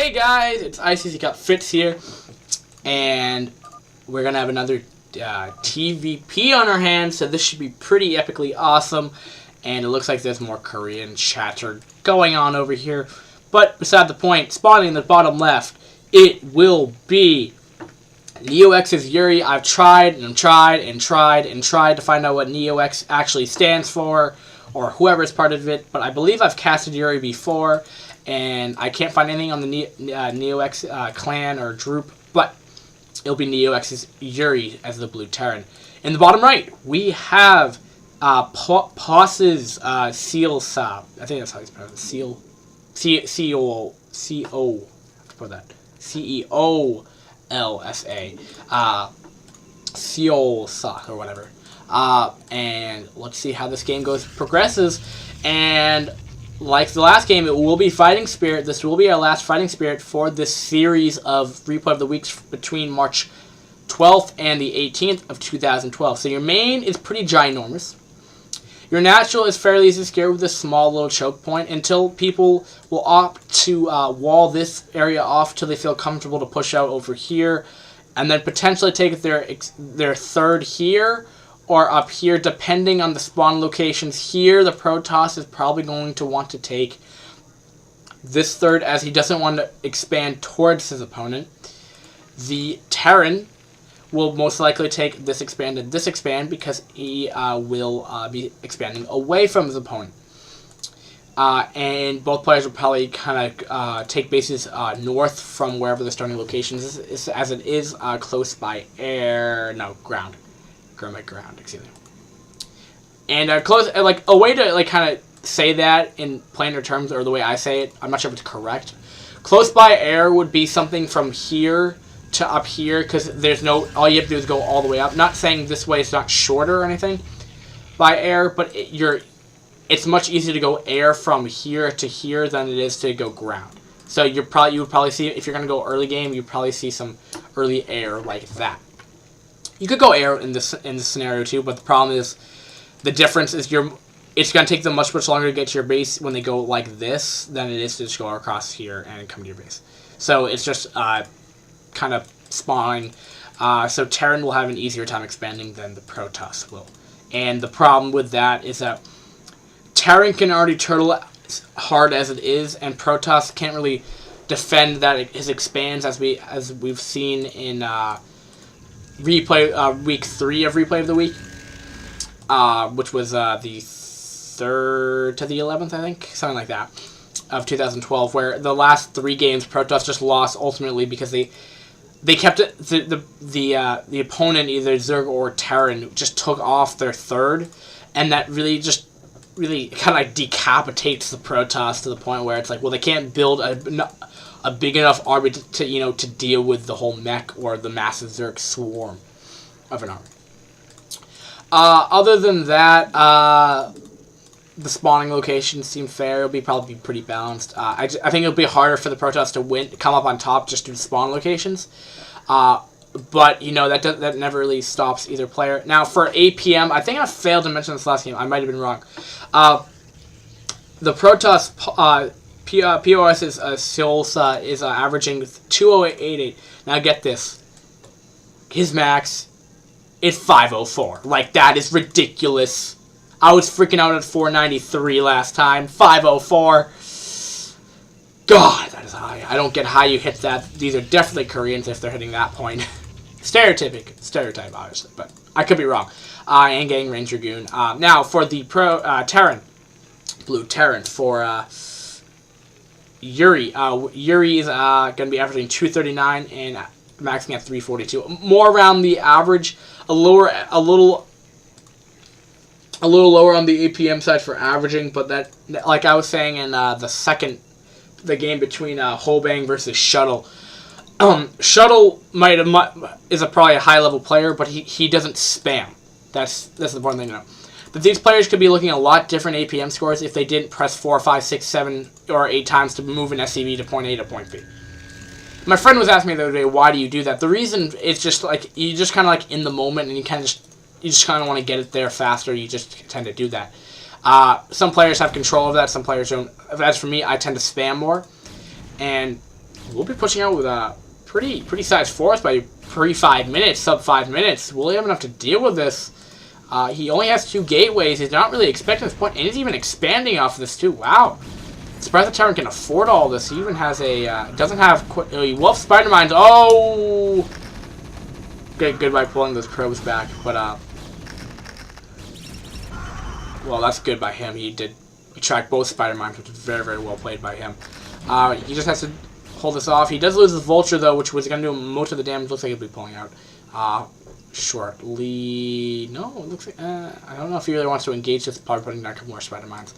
Hey guys, it's ICC Cup Fitz here, and we're gonna have another TVP on our hands, so this should be pretty epically awesome. And it looks like there's more Korean chatter going on over here, but beside the point. Spawning in the bottom left, it will be NeOx's Yuri. I've tried and tried and tried and tried to find out what NeOx actually stands for, or whoever is part of it, but I believe I've casted Yuri before, and I can't find anything on the NeOx clan or group, but it'll be NeOx's Yuri as the blue Terran. In the bottom right, we have Poss's Seolsa. I think that's how he's pronounced. C-O, put that. C-E-O-L-S-A. Seolsa, or whatever. And let's see how this game progresses. And like the last game, it will be Fighting Spirit. This will be our last Fighting Spirit for this series of Replay of the Weeks between March 12th and the 18th of 2012. So your main is pretty ginormous. Your natural is fairly easy to scare with a small little choke point until people will opt to wall this area off till they feel comfortable to push out over here, and then potentially take their third here or up here, depending on the spawn locations. Here, the Protoss is probably going to want to take this third, as he doesn't want to expand towards his opponent. The Terran will most likely take this expand and this expand, because he will be expanding away from his opponent. And both players will probably kind of take bases north from wherever the starting location is, as it is close by ground. Ground, excuse me. And close, like a way to kind of say that in plainer terms, or the way I say it, I'm not sure if it's correct. Close by air would be something from here to up here, because there's all you have to do is go all the way up. Not saying this way is not shorter or anything by air, but it's much easier to go air from here to here than it is to go ground. So you would probably see, if you're gonna go early game, you'd probably see some early air like that. You could go air in this scenario too, but the problem is, the difference is it's going to take them much longer to get to your base when they go like this than it is to just go across here and come to your base. So it's just kind of spawning. So Terran will have an easier time expanding than the Protoss will. And the problem with that is that Terran can already turtle hard as it is, and Protoss can't really defend that his expands, as we've seen in week 3 of Replay of the Week, which was the 3rd to the 11th, I think, something like that, of 2012, where the last 3 games Protoss just lost ultimately because they kept it, the opponent, either Zerg or Terran, just took off their third, and that really kind of like decapitates the Protoss to the point where it's like, well, they can't build a big enough army to deal with the whole mech or the massive Zerg swarm of an army. Other than that, the spawning locations seem fair. It'll probably be pretty balanced. I think it'll be harder for the Protoss to come up on top just due to spawn locations. But that never really stops either player. Now for APM, I think I failed to mention this last game. I might have been wrong. The Protoss POS's Seolsa is averaging 208.88. Now get this. His max is 504. Like, that is ridiculous. I was freaking out at 493 last time. 504. God, that is high. I don't get how you hit that. These are definitely Koreans if they're hitting that point. Stereotype, obviously, but I could be wrong. And getting Range Dragoon. Now, for the Terran. Blue Terran for Yuri. Yuri is going to be averaging 239 and maxing at 342. More around the average, a little lower on the APM side for averaging, but that, like I was saying in the game between Hobang versus Shuttle. Shuttle is probably a high level player, but he doesn't spam. That's the important thing to know. But these players could be looking at a lot different APM scores if they didn't press 4, 5, 6, 7, or 8 times to move an SCV to point A to point B. My friend was asking me the other day, why do you do that? The reason is just like, you just kind of like in the moment, and you just kind of want to get it there faster. You just tend to do that. Some players have control of that. Some players don't. As for me, I tend to spam more. And We'll be pushing out with a pretty sized force by pre-5 minutes, sub-5 minutes. Will he have enough to deal with this? He only has 2 gateways. He's not really expecting this point, and he's even expanding off of this too. Wow. Surprised the Terran can afford all this. He even has a, doesn't have, he will have spider mines. Oh! Good by pulling those probes back, but, well, that's good by him. He did attract both spider mines, which is very, very well played by him. He just has to hold this off. He does lose his vulture, though, which was going to do most of the damage. Looks like he'll be pulling out. Shortly. No, it looks like, I don't know if he really wants to engage this, probably putting down a couple more spider mines.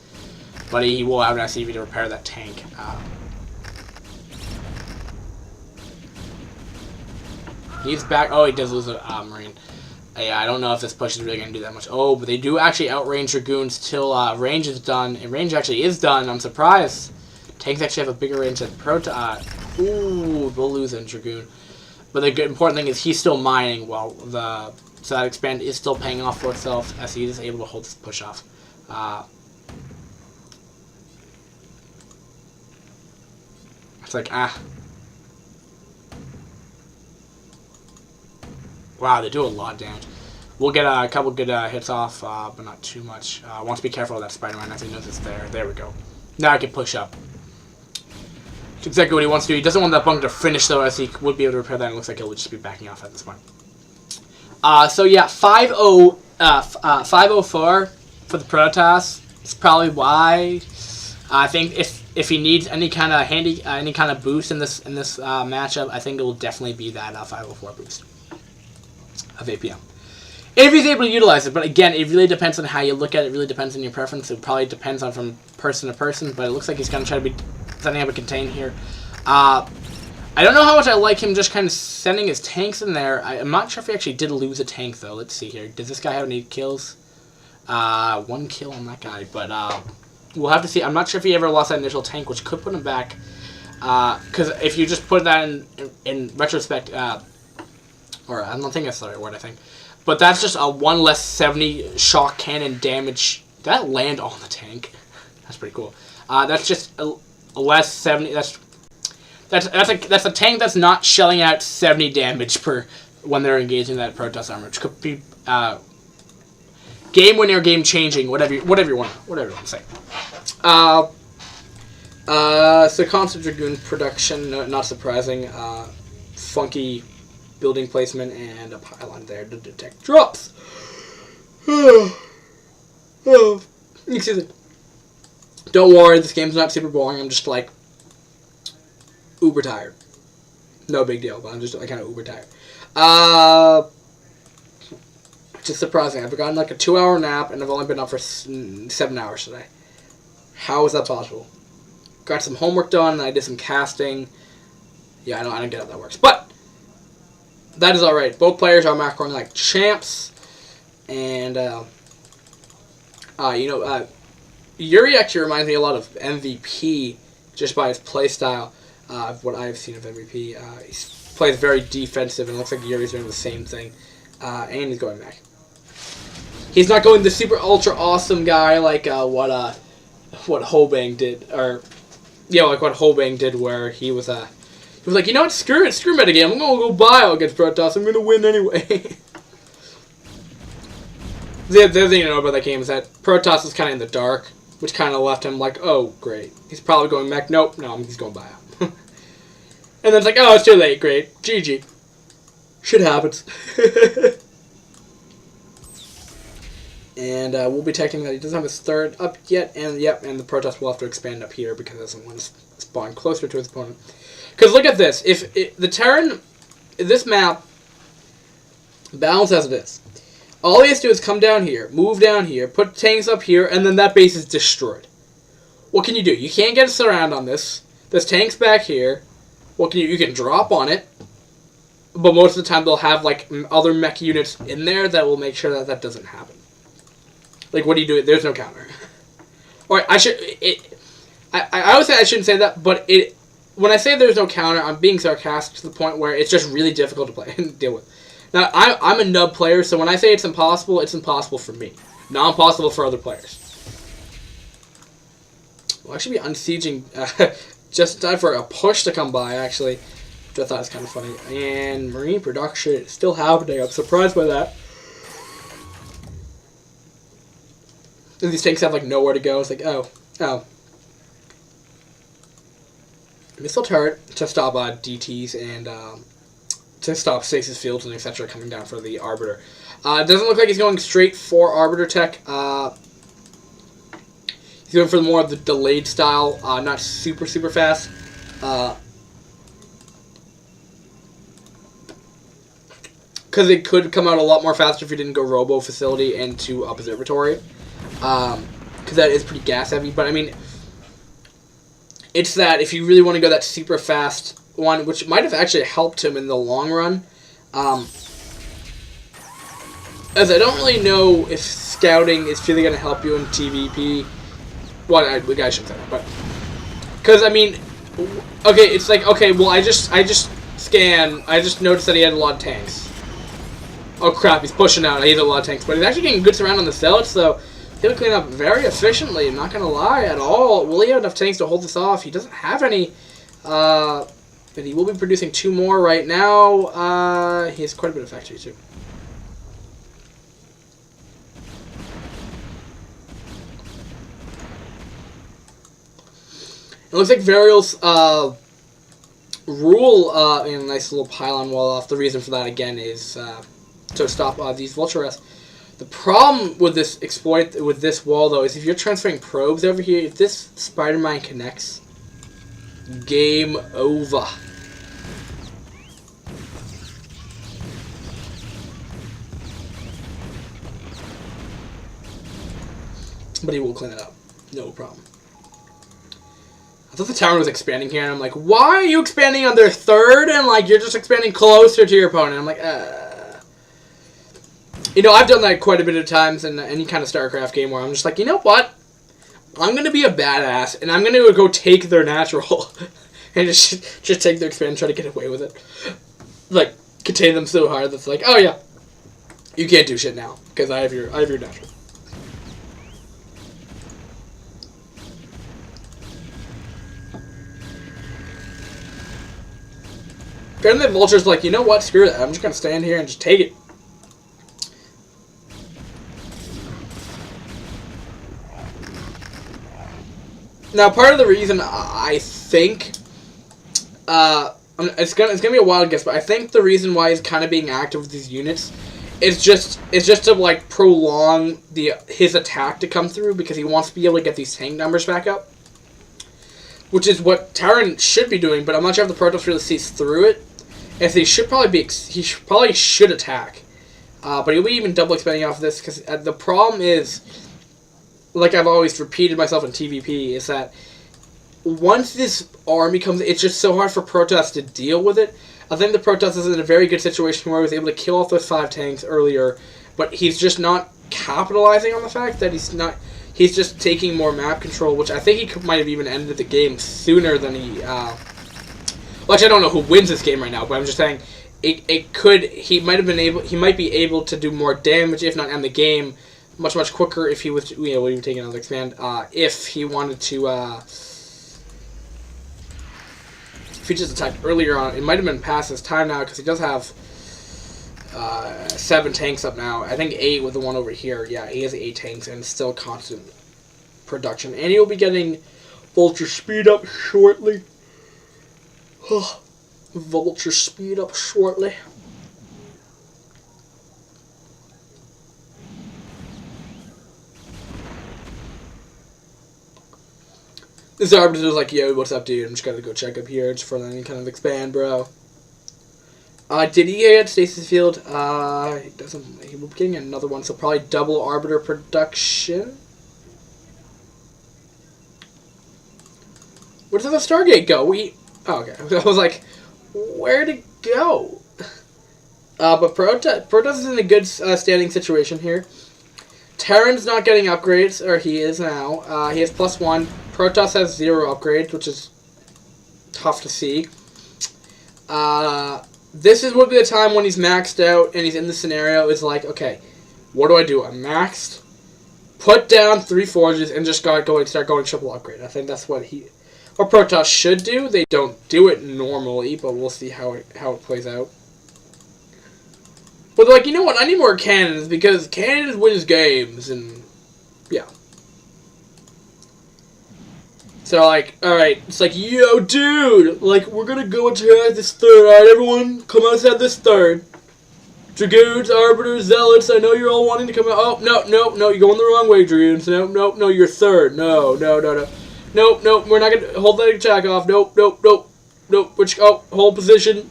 But he will have an SCV to repair that tank. He's back. Oh, he does lose a Marine. Yeah, I don't know if this push is really going to do that much. Oh, but they do actually outrange Dragoons till range is done. And range actually is done. I'm surprised. Tanks actually have a bigger range than ooh, we'll lose a Dragoon. But the good, important thing is he's still mining while so that expand is still paying off for itself as he is able to hold this push off. It's like, wow, they do a lot of damage. We'll get a couple good hits off, but not too much. Want to be careful of that Spider-Man as he knows it's there. There we go. Now I can push up. That's exactly what he wants to do. He doesn't want that bunker to finish, though, as he would be able to repair that. It looks like he'll just be backing off at this point. So yeah, 504 for the Protoss. It's probably why. I think if he needs any kind of any kind of boost in this matchup, I think it will definitely be that 504 boost of APM. If he's able to utilize it, but again, it really depends on how you look at it. It really depends on your preference. It probably depends on from person to person, but it looks like he's going to try to be setting up a contain here. I don't know how much I like him just kind of sending his tanks in there. I'm not sure if he actually did lose a tank, though. Let's see here. Does this guy have any kills? 1 kill on that guy, but we'll have to see. I'm not sure if he ever lost that initial tank, which could put him back. Because if you just put that in retrospect, or I don't think that's the right word, I think. But that's just a 1 less 70 shock cannon damage. Did that land on the tank? That's pretty cool. That's just a less 70. That's a tank that's not shelling out 70 damage per when they're engaging that Protoss armor, which could be game winning or game changing, whatever you want to say. So constant Dragoon production, not surprising. Funky building placement and a pylon there to detect drops. Excuse me. Don't worry, this game's not super boring. I'm just like uber tired. No big deal, but I'm just like kind of uber tired. Just surprising. I've gotten like a 2-hour nap and I've only been up for 7 hours today. How is that possible? Got some homework done and I did some casting. Yeah, I don't get how that works, but that is alright. Both players are macroing like champs, and Yuri actually reminds me a lot of MVP just by his playstyle. What I've seen of MVP, he plays very defensive, and it looks like Yuri's doing the same thing. And he's going back. He's not going the super ultra awesome guy like what Hobang did, or like what Hobang did, where he was like, you know what, screw metagame, I'm gonna go bio against Protoss, I'm gonna win anyway. The other thing to know about that game is that Protoss was kind of in the dark, which kind of left him like, oh, great. He's probably going mech. Nope, no, he's going bio. And then it's like, oh, it's too late, great. GG. Shit happens. And we'll be detecting that he doesn't have his third up yet, and and the Protoss will have to expand up here because he doesn't want to spawn closer to his opponent. Because look at this. If the Terran, this map, balanced as it is, all he has to do is come down here, move down here, put tanks up here, and then that base is destroyed. What can you do? You can't get a surround on this. There's tanks back here. What can you can drop on it, but most of the time they'll have like other mech units in there that will make sure that doesn't happen. Like, what do you do? There's no counter. Or I would say I shouldn't say that, but when I say there's no counter, I'm being sarcastic to the point where it's just really difficult to play and deal with. Now, I'm a nub player, so when I say it's impossible for me. Not impossible for other players. We'll actually be unsieging just in time for a push to come by, actually. Which I thought was kind of funny. And marine production is still happening. I'm surprised by that. And these tanks have, like, nowhere to go. It's like, oh. Missile turret to stop DTs and to stop stasis fields and etc. coming down for the Arbiter. It doesn't look like he's going straight for Arbiter tech. He's going for more of the delayed style, not super fast. Because it could come out a lot more faster if you didn't go Robo Facility into Observatory. Because that is pretty gas heavy. But I mean, it's that if you really want to go that super fast one, which might have actually helped him in the long run. As I don't really know if scouting is really going to help you in TVP. Well, I shouldn't say that, but because I mean, okay, it's like okay, well, I just scanned. I just noticed that he had a lot of tanks. Oh crap, he's pushing out. He has a lot of tanks, but he's actually getting good surround on the Seolsa, so he's going to clean up very efficiently. I'm not going to lie at all. Will he have enough tanks to hold this off? He doesn't have any. But he will be producing 2 more right now. He has quite a bit of factory too. It looks like Varial's rule in a nice little pylon wall off. The reason for that again is to stop these Vultures. The problem with this exploit with this wall though is if you're transferring probes over here, if this spider mine connects, game over. But he will clean it up, no problem. I thought the tower was expanding here, and I'm like, why are you expanding on their third? And, like, you're just expanding closer to your opponent. I'm like, You know, I've done that quite a bit of times in any kind of StarCraft game where I'm just like, you know what? I'm going to be a badass, and I'm going to go take their natural. And just take their expand and try to get away with it. Like, contain them so hard that's like, oh, yeah. You can't do shit now, because I have your natural. Apparently the Vulture's like, you know what, screw that. I'm just going to stand here and just take it. Now, part of the reason I think, it's gonna be a wild guess, but I think the reason why he's kind of being active with these units is just to like prolong his attack to come through because he wants to be able to get these tank numbers back up, which is what Terran should be doing. But I'm not sure if the Protoss really sees through it. If he should probably should attack, but he'll be even double expanding off of this because the problem is, like I've always repeated myself in TVP, is that once this army comes, it's just so hard for Protoss to deal with it. I think the Protoss is in a very good situation where he was able to kill off those 5 tanks earlier, but he's just not capitalizing on the fact that he's just taking more map control, which I think he might have even ended the game sooner than he. Well, actually, I don't know who wins this game right now, but I'm just saying he might be able to do more damage, if not end the game, much quicker if he was, would even take another expand, if he wanted to, if he just attacked earlier on. It might have been past his time now, because he does have 7 tanks up now. I think 8 with the one over here. Yeah, he has 8 tanks, and still constant production. And he will be getting Vulture speed up shortly. Vulture speed up shortly. This Arbiter is like, yo, what's up, dude? I'm just gonna go check up here just for any kind of expand, bro. Did he get Stasis Field? He doesn't. He will be getting another one, so probably double Arbiter production. Where did the Stargate go? Oh, okay. I was like, where'd it go? But Protoss is in a good standing situation here. Terran's not getting upgrades, or he is now. He has +1. Protoss has 0 upgrades, which is tough to see. This would be the time when he's maxed out and he's in the scenario. Is like, okay, what do I do? I'm maxed. Put down 3 forges and just start going triple upgrade. I think that's what Or Protoss should do. They don't do it normally, but we'll see how it plays out. But they're like, you know what? I need more cannons because cannons wins games, and yeah. So like, all right, it's like, yo, dude, like we're gonna go attack this third. All right, everyone, come outside this third. Dragoons, Arbiters, Zealots, I know you're all wanting to come out. Oh, no, you're going the wrong way, Dragoons. No, you're third. No. Nope, we're not going to hold that attack off. Nope. Hold position.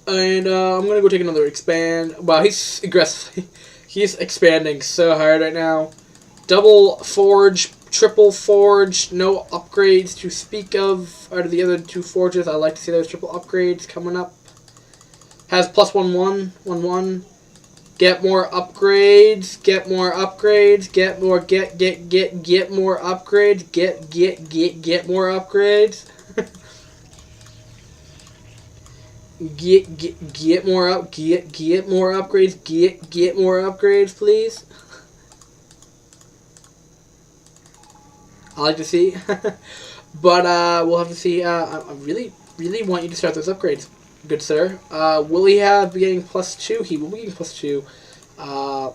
And I'm going to go take another expand. Wow, he's aggressively. He's expanding so hard right now. Double forge, triple forge, no upgrades to speak of. Out of the other two forges, I like to see those triple upgrades coming up. Has plus 1/1. Get more upgrades. Get more upgrades. Get more upgrades. Get more upgrades. Get more upgrades, get more upgrades, please. I like to see. But we'll have to see. I really want you to start those upgrades. Good sir. Will he be getting +2? He will be getting +2. A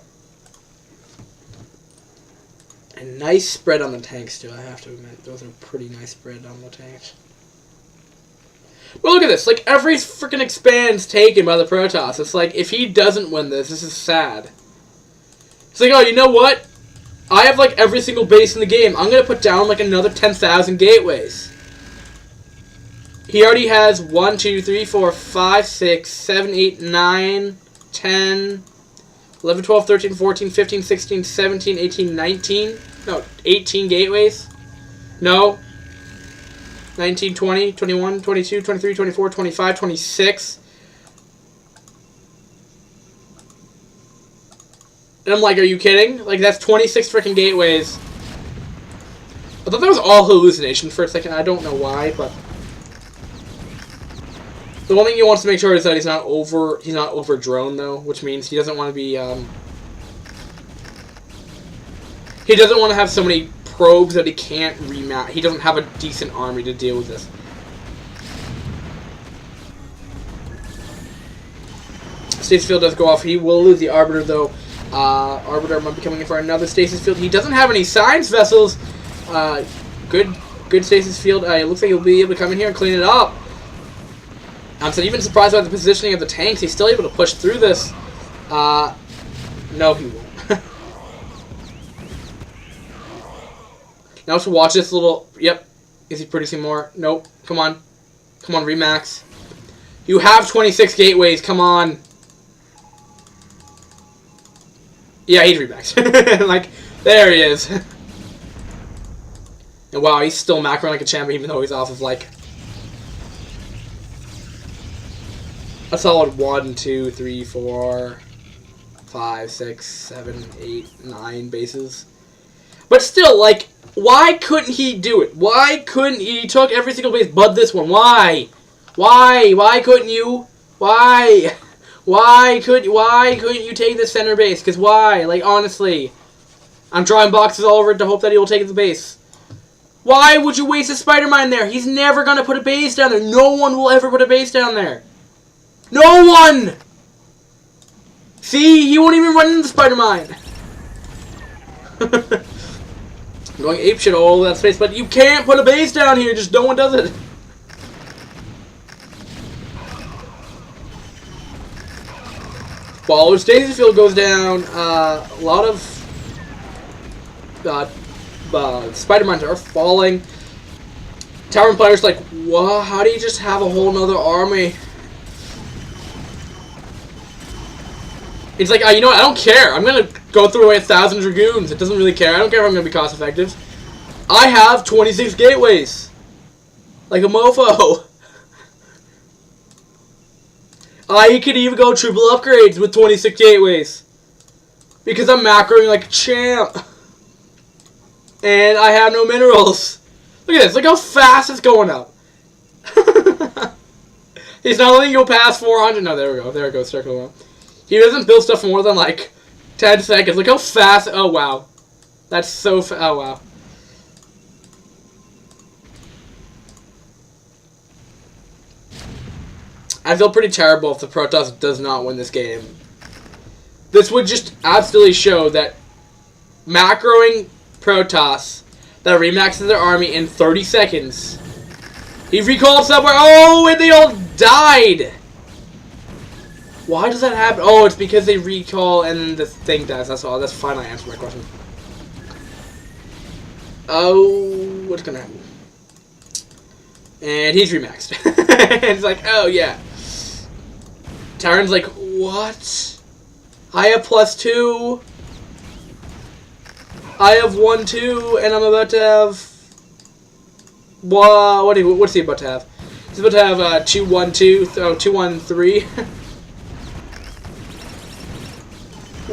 nice spread on the tanks, too, I have to admit. Those are pretty nice spread on the tanks. Well, look at this. Like, every freaking expand's taken by the Protoss. It's like, if he doesn't win this is sad. It's like, oh, you know what? I have, like, every single base in the game. I'm going to put down, like, another 10,000 gateways. He already has 1, 2, 3, 4, 5, 6, 7, 8, 9, 10, 11, 12, 13, 14, 15, 16, 17, 18, 19. No, 18 gateways. No. 19, 20, 21, 22, 23, 24, 25, 26. And I'm like, are you kidding? Like, that's 26 freaking gateways. I thought that was all hallucination for a second. I don't know why, but... The one thing he wants to make sure is that he's not over drone though, which means he doesn't want to be he doesn't want to have so many probes that he can't remount. He doesn't have a decent army to deal with this. Stasis field does go off. He will lose the Arbiter though. Arbiter might be coming in for another stasis field. He doesn't have any science vessels. Good stasis field. It looks like he'll be able to come in here and clean it up. So even surprised by the positioning of the tanks, he's still able to push through this. No, he won't. Now to watch this little... Yep. Is he producing more? Nope. Come on. Come on, Remax. You have 26 gateways. Come on. Yeah, he's Remax. Like, there he is. And wow, he's still macroing like a champion even though he's off of, like... a solid 1, 2, 3, 4, 5, 6, 7, 8, 9 bases. But still, like, why couldn't he do it? Why couldn't he? He took every single base but this one. Why? Why couldn't you? Why couldn't you take the center base? Because why? Like, honestly. I'm drawing boxes all over it to hope that he will take the base. Why would you waste a spider mine there? He's never going to put a base down there. No one will ever put a base down there. No one! See? He won't even run into the spider mine. I'm going apeshit all over that space, but you can't put a base down here. Just no one does it. Well, stasis field goes down. A lot of spider mines are falling. Tower players like, what? How do you just have a whole nother army? It's like, you know what, I don't care. I'm going to go through away 1,000 Dragoons. It doesn't really care. I don't care if I'm going to be cost effective. I have 26 gateways. Like a mofo. I could even go triple upgrades with 26 gateways. Because I'm macroing like a champ. And I have no minerals. Look at this. Look how fast it's going up. He's not letting you go past 400. No, there we go. There it goes. Circle up. He doesn't build stuff for more than like 10 seconds. Look how fast. Oh, wow. That's so oh, wow. I feel pretty terrible if the Protoss does not win this game. This would just absolutely show that macroing Protoss that remaxes their army in 30 seconds. He recalled somewhere. Oh, and they all died. Why does that happen? Oh, it's because they recall and then the thing dies. That's all. That's fine. I answered my question. Oh, what's gonna happen? And he's remaxed. It's like, oh yeah. Terran's like, what? I have +2. I have 1-2, and I'm about to have. What's he about to have? He's about to have 2-1-2. Oh, 2-1-3.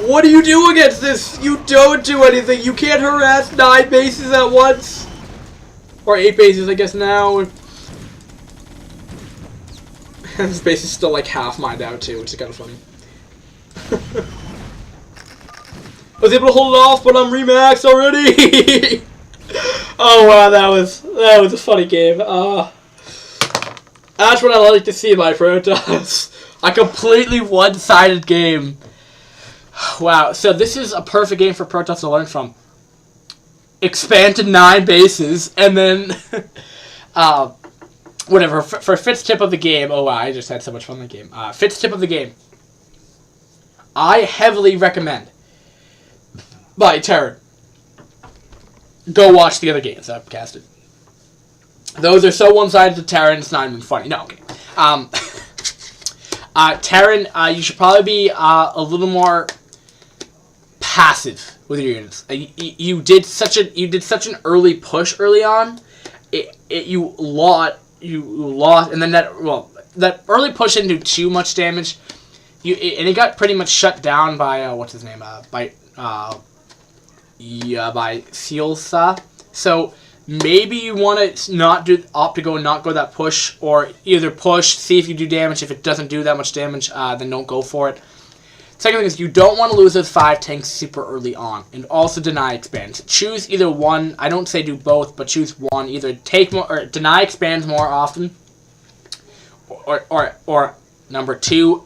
What do you do against this? You don't do anything. You can't harass 9 bases at once. Or 8 bases, I guess, now. This base is still like half mined out, too, which is kind of funny. I was able to hold it off, but I'm remaxed already! Oh, wow, that was a funny game. That's what I like to see, my Protoss. A completely one-sided game. Wow, so this is a perfect game for Protoss to learn from. Expand to 9 bases, and then, whatever, for Fitz tip of the game, oh wow, I just had so much fun in the game. Fitz tip of the game. I heavily recommend, by Terran, go watch the other games I've casted. Those are so one-sided to Terran, it's not even funny. No, okay. Terran, you should probably be a little more passive with your units. You did such an early push early on. You lost, and then that early push didn't do too much damage. And it got pretty much shut down by what's his name? By Seolsa. So maybe you want to opt to not go that push, or either push, see if you do damage. If it doesn't do that much damage, then don't go for it. Second thing is you don't want to lose those 5 tanks super early on, and also deny expands. Choose either one. I don't say do both, but choose one. Either take more or deny expands more often, or number 2.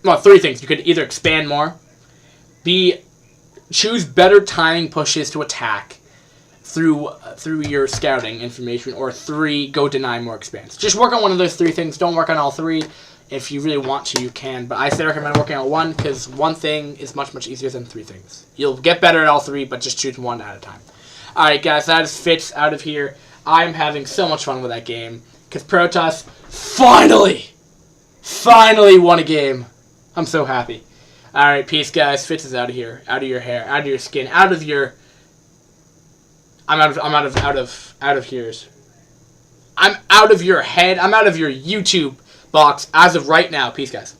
Well, 3 things. You could either expand more, choose better timing pushes to attack through your scouting information, or 3, go deny more expands. Just work on one of those 3 things. Don't work on all 3. If you really want to, you can. But I say recommend working on 1, because 1 thing is much, much easier than 3 things. You'll get better at all 3, but just choose 1 at a time. Alright, guys, that is Fitz out of here. I'm having so much fun with that game, because Protoss finally won a game. I'm so happy. Alright, peace, guys. Fitz is out of here. Out of your hair. Out of your skin. Out of your... I'm out of here's. I'm out of your head. I'm out of your YouTube box as of right now. Peace, guys.